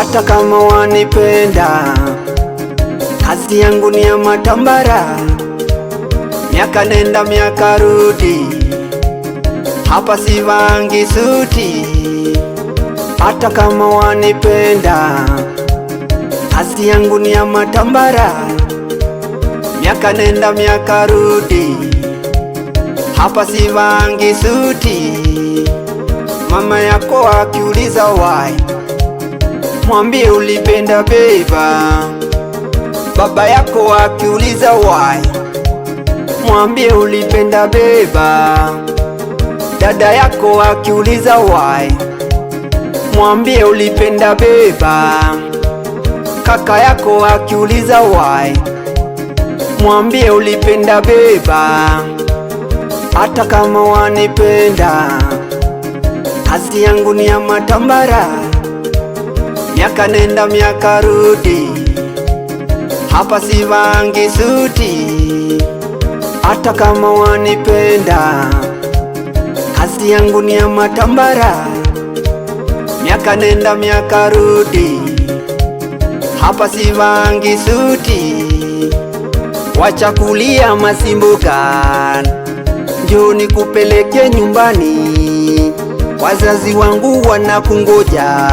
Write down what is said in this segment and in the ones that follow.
hata kama wanipenda. Kazi yangu ni ya matambara, miaka nenda miaka rudi, hapa sivangi suti. Hata kama wanipenda, kazi yangu ni ya matambara, miaka nenda miaka rudi, hapa sivangi suti. Mama yako akiuliza why, mwambie ulipenda beba. Baba yako akiuliza why, mwambie ulipenda beba. Dada yako akiuliza why, mwambie ulipenda beba. Kaka yako akiuliza why, mwambie ulipenda beba. Hata kama wanipenda, kazi yangu ni ya matambara, miaka nenda miaka rudi, hapa sivangi suti. Hata kama wanipenda, kazi yangu ni ya matambara, miaka nenda miaka rudi, hapa sivangi suti. Wacha kulia masimbuka, njoo nikupeleke nyumbani, wazazi wangu wanakungoja.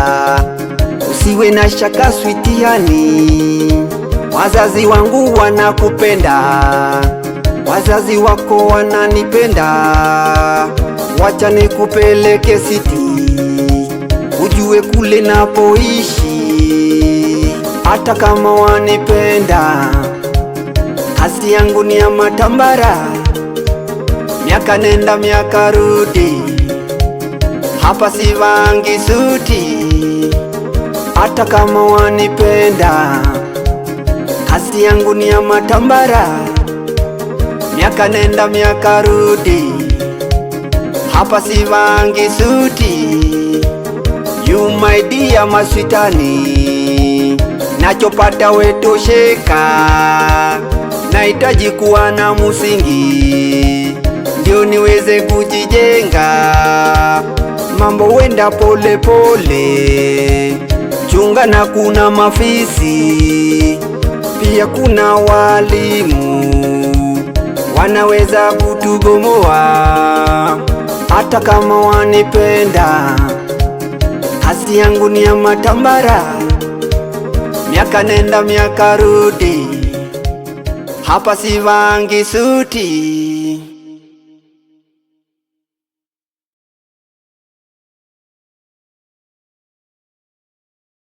Usiwe na shaka switiani, wazazi wangu wanakupenda, wazazi wako wananipenda. Wacha nikupeleke siti, ujue kule napoishi. Hata kama wanipenda, kazi yangu ni ya matambara, miaka nenda miaka rudi, hapa sivangi suti. Hata kama wanipenda, kazi yangu ni ya matambara, miaka nenda miaka rudi, hapa sivangi suti. You my dear maswitani, nachopata wetosheka, nahitaji kuwa na musingi, ndio niweze kujijenga. Mambo wenda pole pole, chunga na kuna mafisi, pia kuna walimu wanaweza kutugomoa. Hata kama wanipenda, kazi yangu ni ya matambara, miaka nenda miaka rudi, hapa sivangi suti.